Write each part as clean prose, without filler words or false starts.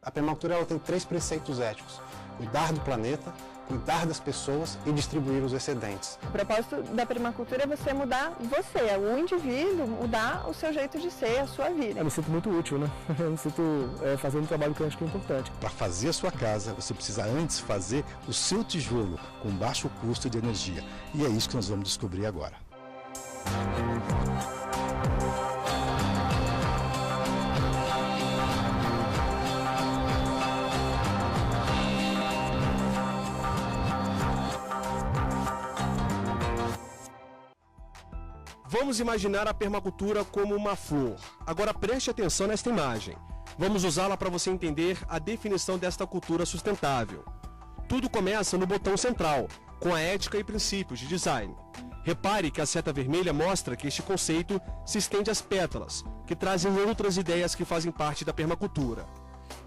A permacultura ela tem 3 preceitos éticos: cuidar do planeta, cuidar das pessoas e distribuir os excedentes. O propósito da permacultura é você mudar você, o indivíduo, mudar o seu jeito de ser, a sua vida. Eu me sinto muito útil, né? Eu me sinto fazendo um trabalho que eu acho que é importante. Para fazer a sua casa, você precisa antes fazer o seu tijolo com baixo custo de energia. E é isso que nós vamos descobrir agora. Vamos imaginar a permacultura como uma flor. Agora preste atenção nesta imagem. Vamos usá-la para você entender a definição desta cultura sustentável. Tudo começa no botão central, com a ética e princípios de design. Repare que a seta vermelha mostra que este conceito se estende às pétalas, que trazem outras ideias que fazem parte da permacultura.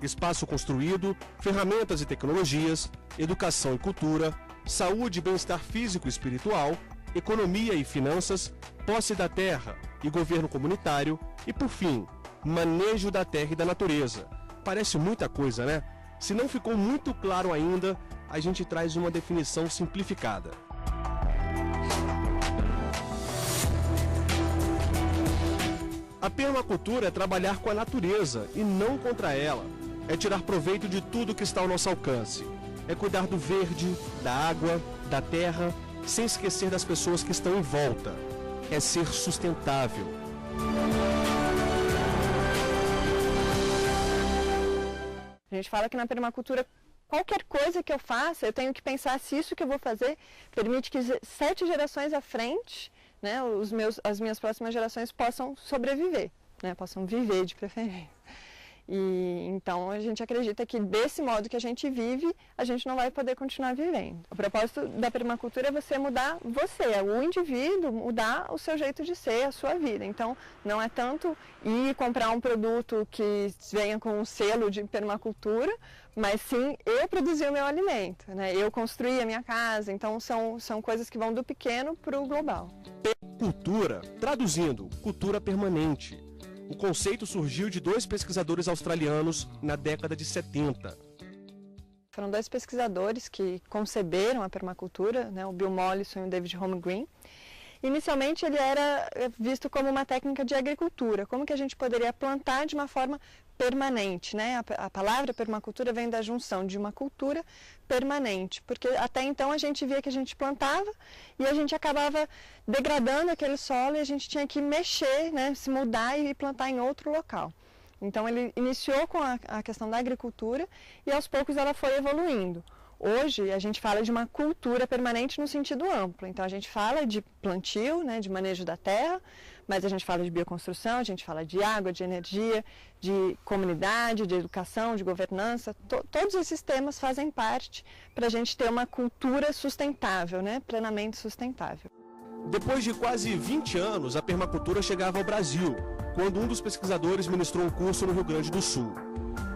Espaço construído, ferramentas e tecnologias, educação e cultura, saúde e bem-estar físico e espiritual, economia e finanças, posse da terra e governo comunitário e, por fim, manejo da terra e da natureza. Parece muita coisa, né? Se não ficou muito claro ainda, a gente traz uma definição simplificada. A permacultura é trabalhar com a natureza e não contra ela. É tirar proveito de tudo que está ao nosso alcance. É cuidar do verde, da água, da terra, sem esquecer das pessoas que estão em volta. É ser sustentável. A gente fala que na permacultura, qualquer coisa que eu faça, eu tenho que pensar se isso que eu vou fazer permite que 7 gerações à frente, né, as minhas próximas gerações possam sobreviver, né, possam viver de preferência. E então a gente acredita que desse modo que a gente vive, a gente não vai poder continuar vivendo. O propósito da permacultura é você mudar você, o indivíduo, mudar o seu jeito de ser, a sua vida. Então não é tanto ir comprar um produto que venha com um selo de permacultura, mas sim eu produzir o meu alimento, né? Eu construir a minha casa. Então são coisas que vão do pequeno para o global. Permacultura, traduzindo, cultura permanente. O conceito surgiu de 2 pesquisadores australianos na década de 70. Foram 2 pesquisadores que conceberam a permacultura, né, o Bill Mollison e o David Holmgreen. Inicialmente ele era visto como uma técnica de agricultura, como que a gente poderia plantar de uma forma permanente, né? A palavra permacultura vem da junção de uma cultura permanente, porque até então a gente via que a gente plantava e a gente acabava degradando aquele solo e a gente tinha que mexer, né? Se mudar e plantar em outro local. Então ele iniciou com a questão da agricultura e aos poucos ela foi evoluindo. Hoje a gente fala de uma cultura permanente no sentido amplo, então a gente fala de plantio, né, de manejo da terra, mas a gente fala de bioconstrução, a gente fala de água, de energia, de comunidade, de educação, de governança, todos esses temas fazem parte para a gente ter uma cultura sustentável, né, plenamente sustentável. Depois de quase 20 anos, a permacultura chegava ao Brasil, quando um dos pesquisadores ministrou um curso no Rio Grande do Sul.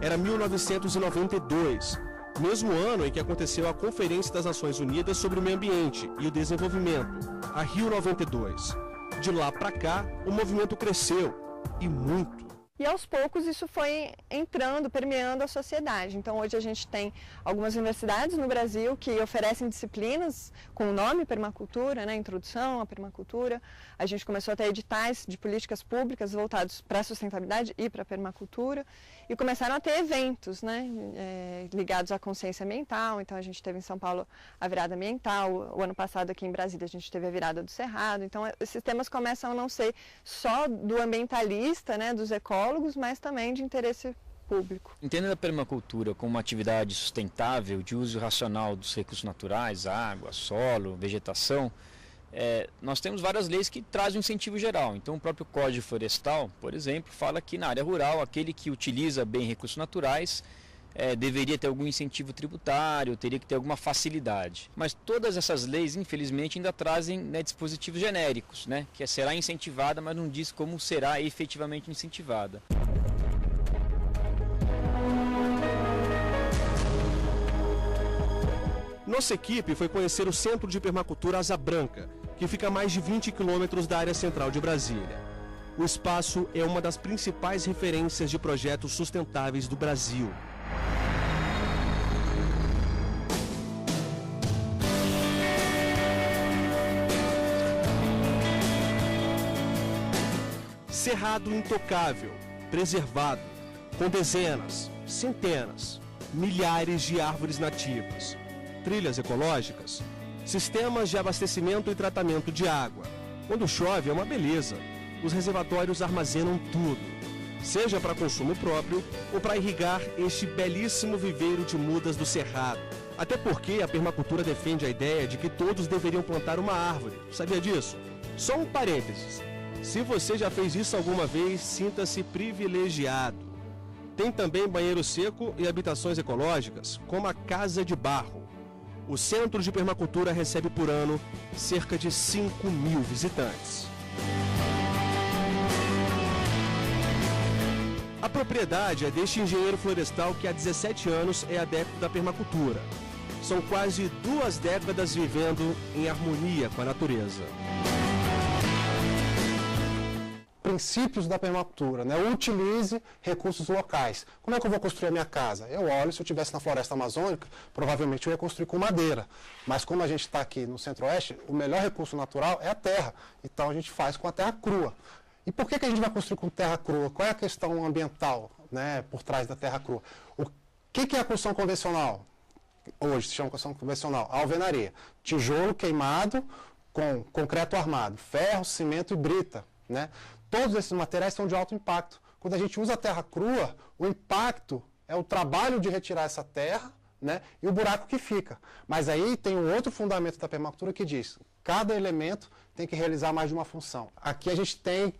Era 1992. Mesmo ano em que aconteceu a Conferência das Nações Unidas sobre o Meio Ambiente e o Desenvolvimento, a Rio 92. De lá para cá, o movimento cresceu, e muito. E aos poucos isso foi entrando, permeando a sociedade. Então hoje a gente tem algumas universidades no Brasil que oferecem disciplinas com o nome permacultura, né, introdução à permacultura. A gente começou a ter editais de políticas públicas voltados para a sustentabilidade e para a permacultura. E começaram a ter eventos, né, ligados à consciência ambiental. Então a gente teve em São Paulo a virada ambiental, o ano passado aqui em Brasília a gente teve a virada do Cerrado. Então esses temas começam a não ser só do ambientalista, né, dos ecólogos, mas também de interesse público. Entendendo a permacultura como uma atividade sustentável de uso racional dos recursos naturais, água, solo, vegetação, nós temos várias leis que trazem um incentivo geral. Então o próprio Código Florestal, por exemplo, fala que na área rural, aquele que utiliza bem recursos naturais deveria ter algum incentivo tributário, teria que ter alguma facilidade. Mas todas essas leis, infelizmente, ainda trazem, né, dispositivos genéricos, né, que será incentivada, mas não diz como será efetivamente incentivada. Nossa equipe foi conhecer o Centro de Permacultura Asa Branca, que fica a mais de 20 quilômetros da área central de Brasília. O espaço é uma das principais referências de projetos sustentáveis do Brasil. Cerrado intocável, preservado, com dezenas, centenas, milhares de árvores nativas, trilhas ecológicas, sistemas de abastecimento e tratamento de água. Quando chove é uma beleza. Os reservatórios armazenam tudo, seja para consumo próprio ou para irrigar este belíssimo viveiro de mudas do Cerrado. Até porque a permacultura defende a ideia de que todos deveriam plantar uma árvore. Sabia disso? Só um parênteses. Se você já fez isso alguma vez, sinta-se privilegiado. Tem também banheiro seco e habitações ecológicas, como a Casa de Barro. O Centro de Permacultura recebe por ano cerca de 5.000 visitantes. A propriedade é deste engenheiro florestal que há 17 anos é adepto da permacultura. São quase 2 décadas vivendo em harmonia com a natureza. Princípios da permacultura, né? Utilize recursos locais. Como é que eu vou construir a minha casa? Eu olho, se eu estivesse na floresta amazônica, provavelmente eu ia construir com madeira. Mas como a gente está aqui no centro-oeste, o melhor recurso natural é a terra. Então a gente faz com a terra crua. E por que a gente vai construir com terra crua? Qual é a questão ambiental, né, por trás da terra crua? O que é a construção convencional? Hoje se chama construção convencional. A alvenaria. Tijolo queimado com concreto armado. Ferro, cimento e brita, né? Todos esses materiais são de alto impacto. Quando a gente usa a terra crua, o impacto é o trabalho de retirar essa terra, né, e o buraco que fica. Mas aí tem um outro fundamento da permacultura que diz: cada elemento tem que realizar mais de uma função. Aqui a gente tem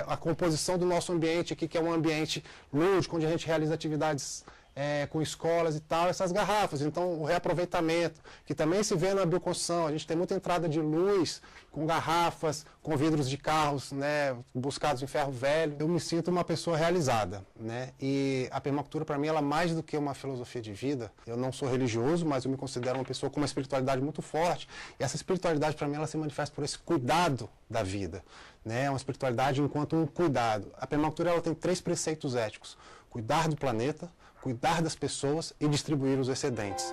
a composição do nosso ambiente, aqui, que é um ambiente lúdico, onde a gente realiza atividades com escolas e tal, essas garrafas. Então, o reaproveitamento, que também se vê na bioconstrução. A gente tem muita entrada de luz com garrafas, com vidros de carros, né, buscados em ferro velho. Eu me sinto uma pessoa realizada, né? E a permacultura, para mim, ela é mais do que uma filosofia de vida. Eu não sou religioso, mas eu me considero uma pessoa com uma espiritualidade muito forte. E essa espiritualidade, para mim, ela se manifesta por esse cuidado da vida, né? Uma espiritualidade enquanto um cuidado. A permacultura, ela tem 3 preceitos éticos: cuidar do planeta, cuidar das pessoas e distribuir os excedentes.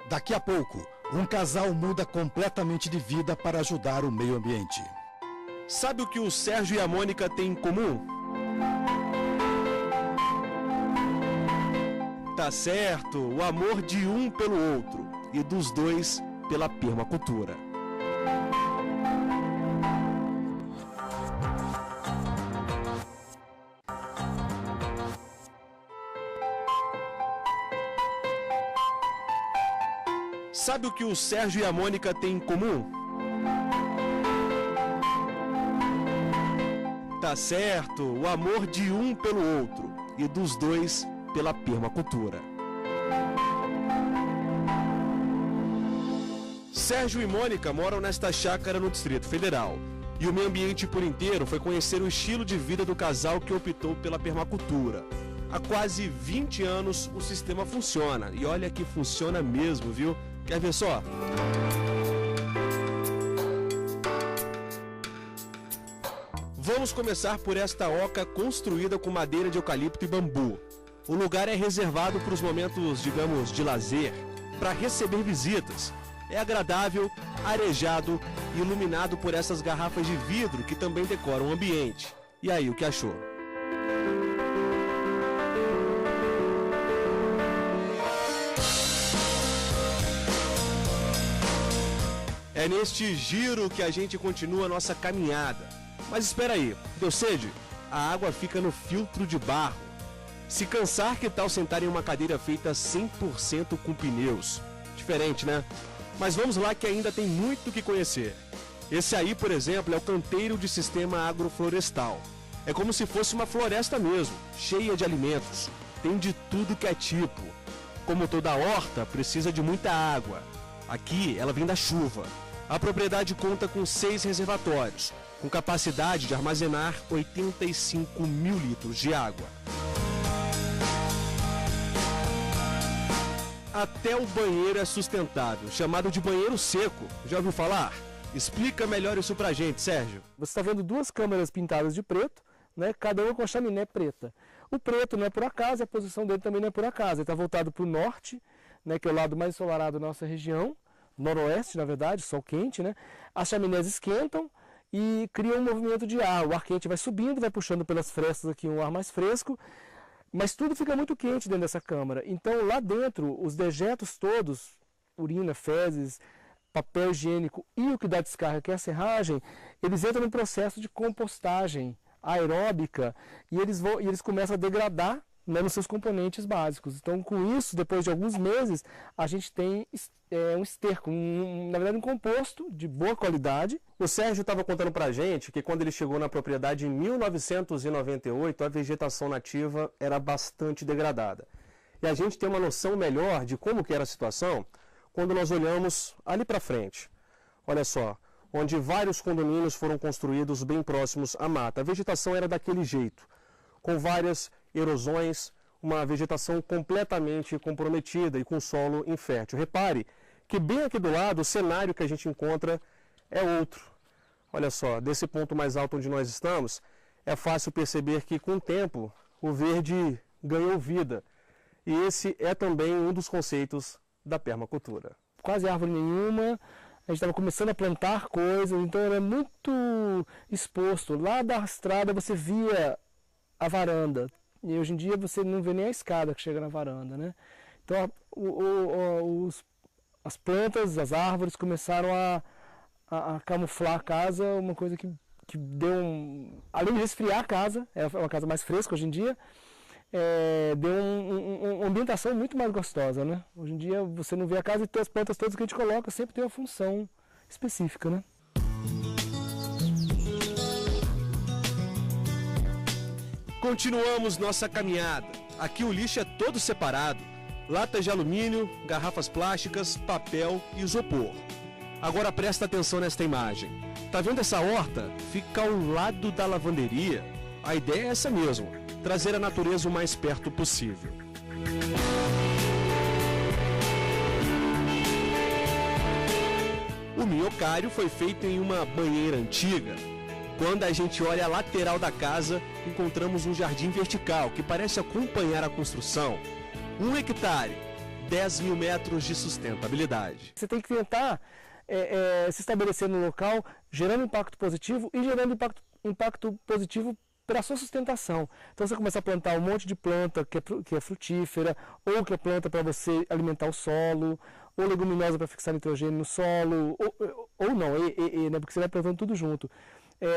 Daqui a pouco, um casal muda completamente de vida para ajudar o meio ambiente. Sabe o que o Sérgio e a Mônica têm em comum? Tá certo, o amor de um pelo outro e dos dois pela permacultura. Sabe o que o Sérgio e a Mônica têm em comum? Tá certo, o amor de um pelo outro e dos dois pela permacultura. Sérgio e Mônica moram nesta chácara no Distrito Federal. E o meio ambiente por inteiro foi conhecer o estilo de vida do casal que optou pela permacultura. Há quase 20 anos o sistema funciona. E olha que funciona mesmo, viu? Quer ver só? Vamos começar por esta oca construída com madeira de eucalipto e bambu. O lugar é reservado para os momentos, digamos, de lazer, para receber visitas. É agradável, arejado e iluminado por essas garrafas de vidro que também decoram o ambiente. E aí, o que achou? É neste giro que a gente continua a nossa caminhada. Mas espera aí, deu sede? A água fica no filtro de barro. Se cansar, que tal sentar em uma cadeira feita 100% com pneus? Diferente, né? Mas vamos lá que ainda tem muito o que conhecer. Esse aí, por exemplo, é o canteiro de sistema agroflorestal. É como se fosse uma floresta mesmo, cheia de alimentos. Tem de tudo que é tipo. Como toda horta, precisa de muita água. Aqui, ela vem da chuva. A propriedade conta com 6 reservatórios, com capacidade de armazenar 85.000 litros de água. Até o banheiro é sustentável, chamado de banheiro seco. Já ouviu falar? Explica melhor isso pra gente, Sérgio. Você está vendo 2 câmeras pintadas de preto, né, cada uma com a chaminé preta. O preto não é por acaso, a posição dele também não é por acaso. Ele está voltado para o norte, né, que é o lado mais ensolarado da nossa região, noroeste, na verdade, sol quente, né? As chaminés esquentam e cria um movimento de ar. O ar quente vai subindo, vai puxando pelas frestas aqui um ar mais fresco, mas tudo fica muito quente dentro dessa câmara. Então lá dentro, os dejetos todos, urina, fezes, papel higiênico e o que dá descarga, que é a serragem, eles entram no processo de compostagem aeróbica e eles começam a degradar, né, nos seus componentes básicos. Então, com isso, depois de alguns meses, a gente tem um esterco, na verdade um composto de boa qualidade. O Sérgio estava contando para a gente que quando ele chegou na propriedade em 1998, a vegetação nativa era bastante degradada. E a gente tem uma noção melhor de como que era a situação quando nós olhamos ali para frente. Olha só, onde vários condomínios foram construídos bem próximos à mata. A vegetação era daquele jeito, com várias erosões, uma vegetação completamente comprometida e com solo infértil. Repare que bem aqui do lado o cenário que a gente encontra é outro. Olha só, desse ponto mais alto onde nós estamos, é fácil perceber que com o tempo o verde ganhou vida. E esse é também um dos conceitos da permacultura. Quase árvore nenhuma, a gente estava começando a plantar coisas, então era muito exposto. Lá da estrada você via a varanda, e hoje em dia você não vê nem a escada que chega na varanda, né? Então as plantas, as árvores começaram a camuflar a casa, uma coisa que deu além de resfriar a casa, é uma casa mais fresca hoje em dia, deu uma ambientação muito mais gostosa, né? Hoje em dia você não vê a casa e as plantas todas que a gente coloca sempre tem uma função específica, né? Continuamos nossa caminhada. Aqui o lixo é todo separado. Latas de alumínio, garrafas plásticas, papel e isopor. Agora presta atenção nesta imagem. Tá vendo essa horta? Fica ao lado da lavanderia. A ideia é essa mesmo, trazer a natureza o mais perto possível. O minhocário foi feito em uma banheira antiga. Quando a gente olha a lateral da casa, encontramos um jardim vertical que parece acompanhar a construção. 1 hectare, 10 mil metros de sustentabilidade. Você tem que tentar se estabelecer no local, gerando impacto positivo e gerando impacto positivo para a sua sustentação. Então você começa a plantar um monte de planta que é frutífera, ou que é planta para você alimentar o solo, ou leguminosa para fixar nitrogênio no solo, ou não, né, porque você vai plantando tudo junto.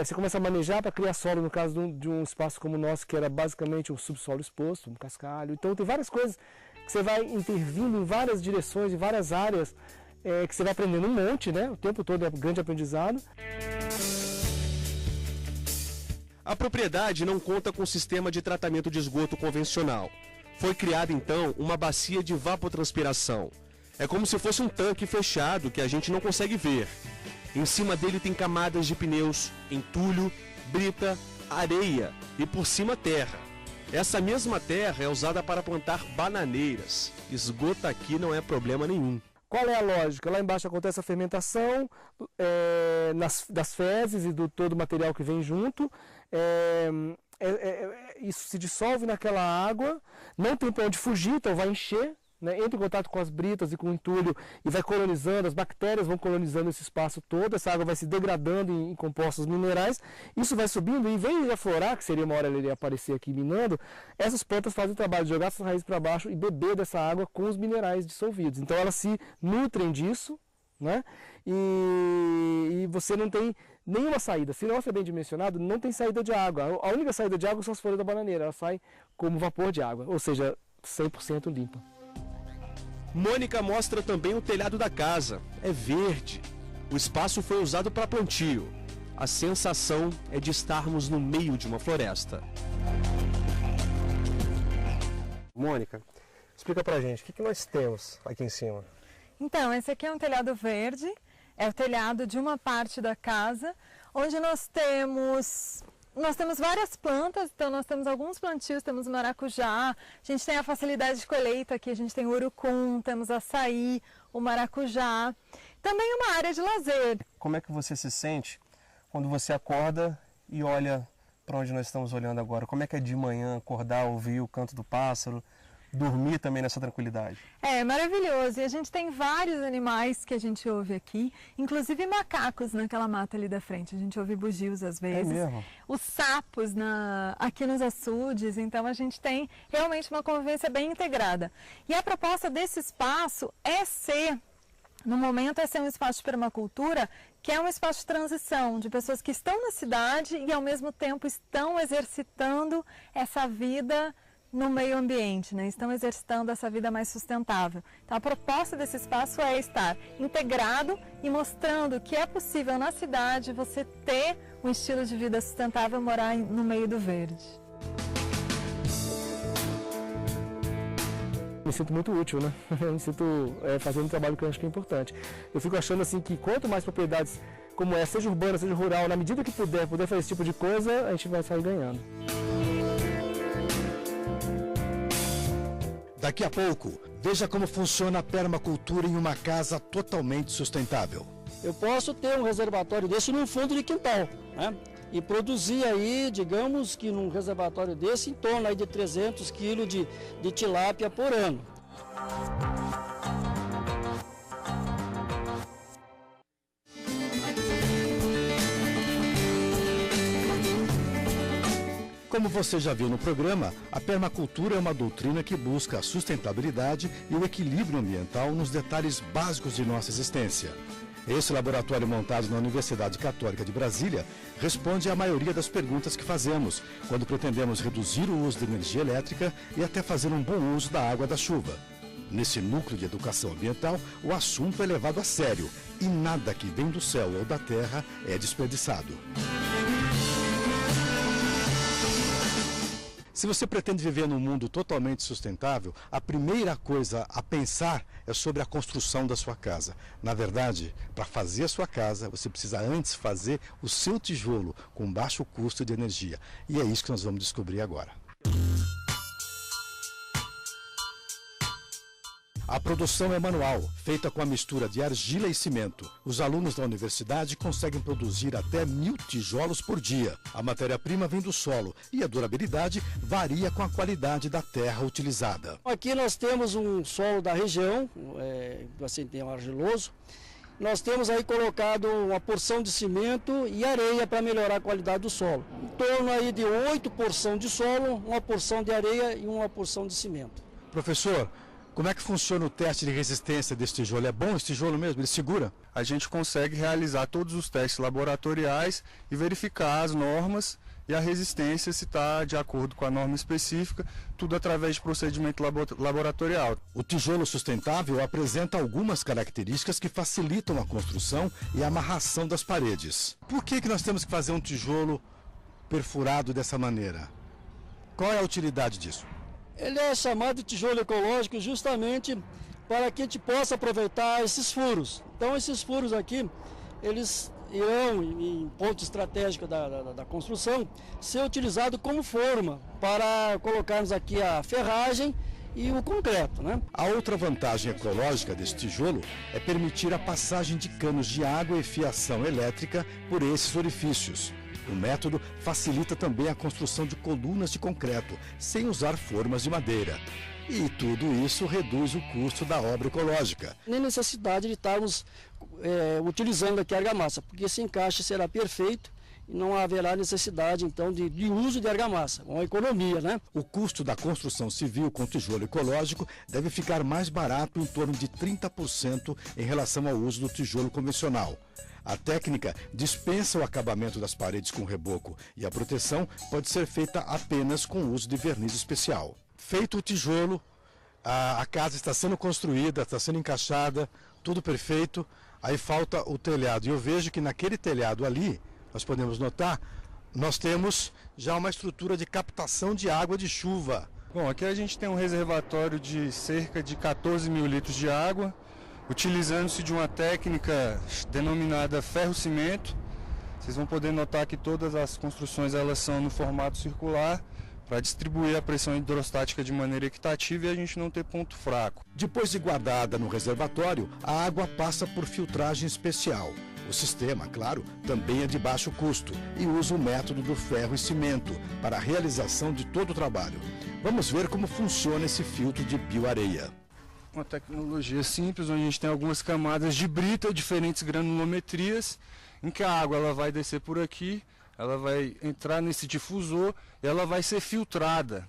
Você começa a manejar para criar solo, no caso de um espaço como o nosso, que era basicamente um subsolo exposto, um cascalho. Então tem várias coisas que você vai intervindo em várias direções, em várias áreas, que você vai aprendendo um monte, né? O tempo todo é um grande aprendizado. A propriedade não conta com sistema de tratamento de esgoto convencional. Foi criada então uma bacia de evapotranspiração. É como se fosse um tanque fechado que a gente não consegue ver. Em cima dele tem camadas de pneus, entulho, brita, areia e por cima terra. Essa mesma terra é usada para plantar bananeiras. Esgoto aqui não é problema nenhum. Qual é a lógica? Lá embaixo acontece a fermentação das fezes e do todo o material que vem junto. Isso se dissolve naquela água, não tem para onde fugir, então vai encher, né? Entra em contato com as britas e com o entulho e vai colonizando, as bactérias vão colonizando esse espaço todo, essa água vai se degradando em compostos minerais, isso vai subindo e em vez de aflorar, que seria uma hora ele aparecer aqui minando, essas plantas fazem o trabalho de jogar suas raízes para baixo e beber dessa água com os minerais dissolvidos. Então elas se nutrem disso, né? E você não tem nenhuma saída. Se não é bem dimensionado, não tem saída de água. A única saída de água são as folhas da bananeira, ela sai como vapor de água, ou seja, 100% limpa. Mônica mostra também o telhado da casa. É verde. O espaço foi usado para plantio. A sensação é de estarmos no meio de uma floresta. Mônica, explica pra gente, o que nós temos aqui em cima? Então, esse aqui é um telhado verde, é o telhado de uma parte da casa, onde nós temos várias plantas, então nós temos alguns plantios, temos maracujá, a gente tem a facilidade de colheita aqui, a gente tem o urucum, temos açaí, o maracujá, também uma área de lazer. Como é que você se sente quando você acorda e olha para onde nós estamos olhando agora? Como é que é de manhã acordar, ouvir o canto do pássaro, dormir também nessa tranquilidade. É maravilhoso. E a gente tem vários animais que a gente ouve aqui, inclusive macacos naquela mata ali da frente. A gente ouve bugios às vezes. É mesmo? Os sapos aqui nos açudes. Então a gente tem realmente uma convivência bem integrada. E a proposta desse espaço no momento, é ser um espaço de permacultura, que é um espaço de transição, de pessoas que estão na cidade e, ao mesmo tempo, estão exercitando essa vida no meio ambiente, né? Estão exercitando essa vida mais sustentável. Então, a proposta desse espaço é estar integrado e mostrando que é possível, na cidade, você ter um estilo de vida sustentável, morar no meio do verde. Me sinto muito útil, né? Eu me sinto fazendo um trabalho que eu acho que é importante. Eu fico achando assim que quanto mais propriedades como essa, seja urbana, seja rural, na medida que puder fazer esse tipo de coisa, a gente vai sair ganhando. Daqui a pouco, veja como funciona a permacultura em uma casa totalmente sustentável. Eu posso ter um reservatório desse no fundo de quintal, né? E produzir aí, digamos que num reservatório desse, em torno aí de 300 quilos de tilápia por ano. Como você já viu no programa, a permacultura é uma doutrina que busca a sustentabilidade e o equilíbrio ambiental nos detalhes básicos de nossa existência. Esse laboratório montado na Universidade Católica de Brasília responde à maioria das perguntas que fazemos quando pretendemos reduzir o uso de energia elétrica e até fazer um bom uso da água da chuva. Nesse núcleo de educação ambiental, o assunto é levado a sério e nada que vem do céu ou da terra é desperdiçado. Se você pretende viver num mundo totalmente sustentável, a primeira coisa a pensar é sobre a construção da sua casa. Na verdade, para fazer a sua casa, você precisa antes fazer o seu tijolo com baixo custo de energia. E é isso que nós vamos descobrir agora. A produção é manual, feita com a mistura de argila e cimento. Os alunos da universidade conseguem produzir até 1000 tijolos por dia. A matéria-prima vem do solo e a durabilidade varia com a qualidade da terra utilizada. Aqui nós temos um solo da região, assim, tem um argiloso. Nós temos aí colocado uma porção de cimento e areia para melhorar a qualidade do solo. Em torno aí de 8 porções de solo, uma porção de areia e uma porção de cimento. Professor, como é que funciona o teste de resistência desse tijolo? É bom esse tijolo mesmo? Ele segura? A gente consegue realizar todos os testes laboratoriais e verificar as normas e a resistência se está de acordo com a norma específica, tudo através de procedimento laboratorial. O tijolo sustentável apresenta algumas características que facilitam a construção e a amarração das paredes. Por que nós temos que fazer um tijolo perfurado dessa maneira? Qual é a utilidade disso? Ele é chamado de tijolo ecológico justamente para que a gente possa aproveitar esses furos. Então esses furos aqui, eles irão, em ponto estratégico da construção, ser utilizados como forma para colocarmos aqui a ferragem e o concreto, né? A outra vantagem ecológica desse tijolo é permitir a passagem de canos de água e fiação elétrica por esses orifícios. O método facilita também a construção de colunas de concreto, sem usar formas de madeira. E tudo isso reduz o custo da obra ecológica. Nem necessidade de estarmos utilizando aqui a argamassa, porque esse encaixe será perfeito e não haverá necessidade, então, de uso de argamassa. Uma economia, né? O custo da construção civil com tijolo ecológico deve ficar mais barato, em torno de 30% em relação ao uso do tijolo convencional. A técnica dispensa o acabamento das paredes com reboco e a proteção pode ser feita apenas com o uso de verniz especial. Feito o tijolo, a casa está sendo construída, está sendo encaixada, tudo perfeito, aí falta o telhado. E eu vejo que naquele telhado ali, nós podemos notar, nós temos já uma estrutura de captação de água de chuva. Bom, aqui a gente tem um reservatório de cerca de 14 mil litros de água, utilizando-se de uma técnica denominada ferro-cimento. Vocês vão poder notar que todas as construções elas são no formato circular, para distribuir a pressão hidrostática de maneira equitativa e a gente não ter ponto fraco. Depois de guardada no reservatório, a água passa por filtragem especial. O sistema, claro, também é de baixo custo e usa o método do ferro e cimento para a realização de todo o trabalho. Vamos ver como funciona esse filtro de bioareia. Uma tecnologia simples, onde a gente tem algumas camadas de brita, diferentes granulometrias, em que a água ela vai descer por aqui, ela vai entrar nesse difusor e ela vai ser filtrada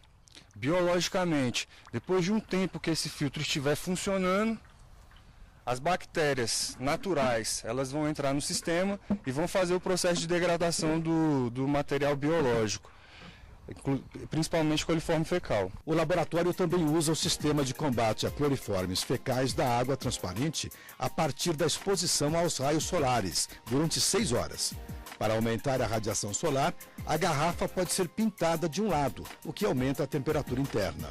biologicamente. Depois de um tempo que esse filtro estiver funcionando, as bactérias naturais elas vão entrar no sistema e vão fazer o processo de degradação do material biológico, principalmente coliforme fecal. O laboratório também usa o sistema de combate a cloriformes fecais da água transparente a partir da exposição aos raios solares durante 6 horas. Para aumentar a radiação solar, a garrafa pode ser pintada de um lado, o que aumenta a temperatura interna.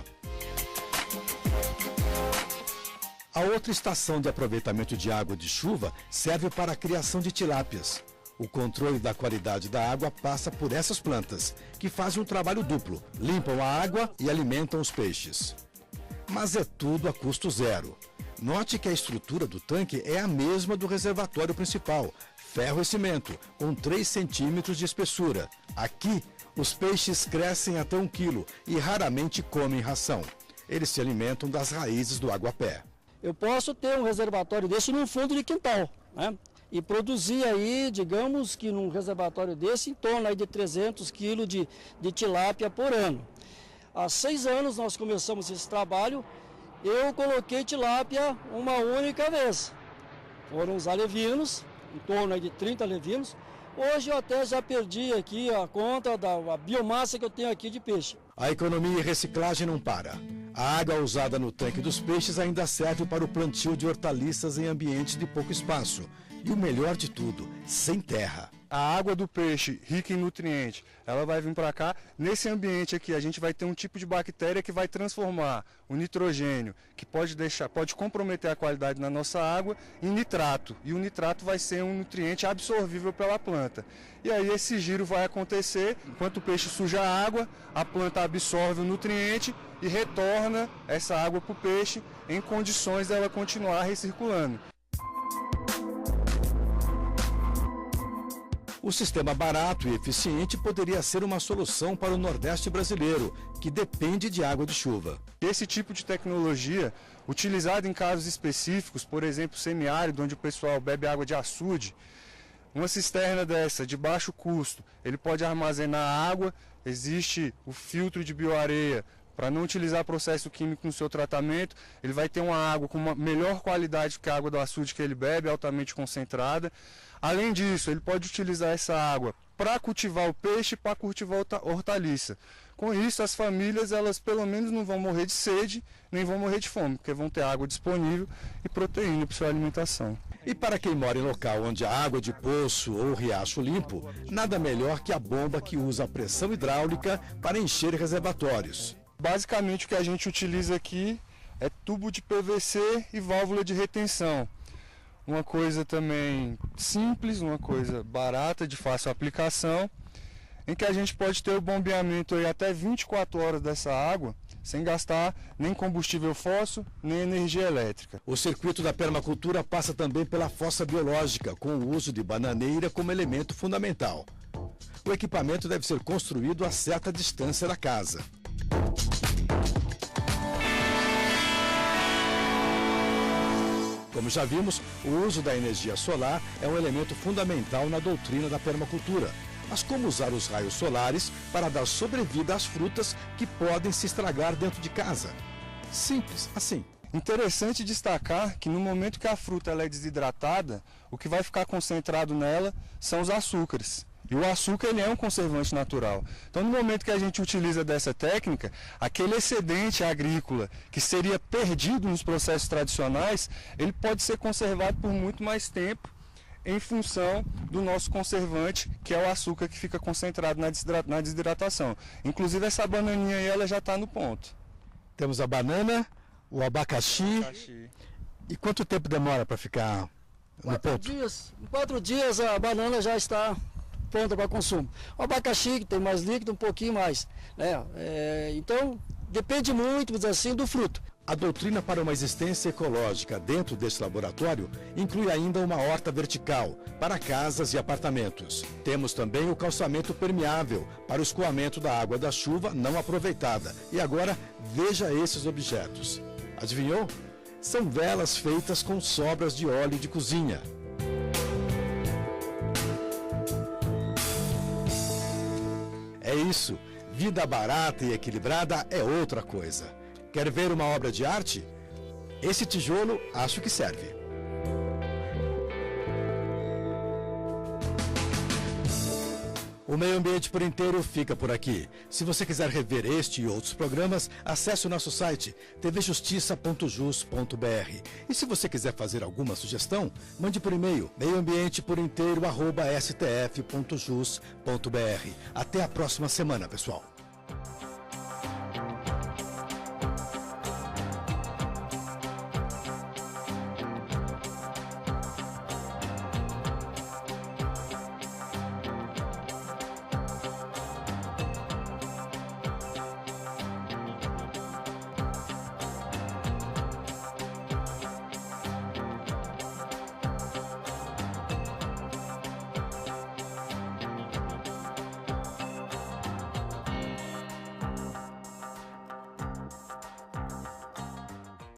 A outra estação de aproveitamento de água de chuva serve para a criação de tilápias. O controle da qualidade da água passa por essas plantas, que fazem um trabalho duplo, limpam a água e alimentam os peixes. Mas é tudo a custo zero. Note que a estrutura do tanque é a mesma do reservatório principal, ferro e cimento, com 3 centímetros de espessura. Aqui, os peixes crescem até 1 quilo e raramente comem ração. Eles se alimentam das raízes do aguapé. Eu posso ter um reservatório desse no fundo de quintal, né? E produzir aí, digamos que num reservatório desse, em torno aí de 300 quilos de tilápia por ano. Há 6 anos nós começamos esse trabalho, eu coloquei tilápia uma única vez. Foram os alevinos, em torno aí de 30 alevinos. Hoje eu até já perdi aqui a conta da biomassa que eu tenho aqui de peixe. A economia e reciclagem não para. A água usada no tanque dos peixes ainda serve para o plantio de hortaliças em ambientes de pouco espaço. E o melhor de tudo, sem terra. A água do peixe, rica em nutrientes, ela vai vir para cá. Nesse ambiente aqui, a gente vai ter um tipo de bactéria que vai transformar o nitrogênio, que pode comprometer a qualidade na nossa água, em nitrato. E o nitrato vai ser um nutriente absorvível pela planta. E aí esse giro vai acontecer, enquanto o peixe suja a água, a planta absorve o nutriente e retorna essa água para o peixe em condições dela continuar recirculando. O sistema barato e eficiente poderia ser uma solução para o Nordeste brasileiro, que depende de água de chuva. Esse tipo de tecnologia, utilizado em casos específicos, por exemplo, semiárido, onde o pessoal bebe água de açude, uma cisterna dessa, de baixo custo, ele pode armazenar água, existe o filtro de bioareia, para não utilizar processo químico no seu tratamento, ele vai ter uma água com uma melhor qualidade que a água do açude que ele bebe, altamente concentrada. Além disso, ele pode utilizar essa água para cultivar o peixe e para cultivar a hortaliça. Com isso, as famílias, elas pelo menos não vão morrer de sede, nem vão morrer de fome, porque vão ter água disponível e proteína para sua alimentação. E para quem mora em local onde a água de poço ou riacho limpo, nada melhor que a bomba que usa a pressão hidráulica para encher reservatórios. Basicamente o que a gente utiliza aqui é tubo de PVC e válvula de retenção. Uma coisa também simples, uma coisa barata, de fácil aplicação, em que a gente pode ter o bombeamento aí até 24 horas dessa água, sem gastar nem combustível fóssil, nem energia elétrica. O circuito da permacultura passa também pela fossa biológica, com o uso de bananeira como elemento fundamental. O equipamento deve ser construído a certa distância da casa. Como já vimos, o uso da energia solar é um elemento fundamental na doutrina da permacultura. Mas como usar os raios solares para dar sobrevida às frutas que podem se estragar dentro de casa? Simples assim. Interessante destacar que no momento que a fruta ela é desidratada, o que vai ficar concentrado nela são os açúcares. E o açúcar ele é um conservante natural. Então, no momento que a gente utiliza dessa técnica, aquele excedente agrícola que seria perdido nos processos tradicionais, ele pode ser conservado por muito mais tempo em função do nosso conservante, que é o açúcar que fica concentrado na desidratação. Inclusive, essa bananinha aí, ela já está no ponto. Temos a banana, o abacaxi. E quanto tempo demora para ficar no ponto? Em 4 dias a banana já está pronta para consumo. O abacaxi, que tem mais líquido, um pouquinho mais, né? Então, depende muito, assim, do fruto. A doutrina para uma existência ecológica dentro desse laboratório inclui ainda uma horta vertical para casas e apartamentos. Temos também o calçamento permeável para o escoamento da água da chuva não aproveitada. E agora, veja esses objetos. Adivinhou? São velas feitas com sobras de óleo de cozinha. É isso. Vida barata e equilibrada é outra coisa. Quer ver uma obra de arte? Esse tijolo acho que serve. O Meio Ambiente por Inteiro fica por aqui. Se você quiser rever este e outros programas, acesse o nosso site tvjustiça.jus.br. E se você quiser fazer alguma sugestão, mande por e-mail meioambienteporinteiro@stf.jus.br. Até a próxima semana, pessoal.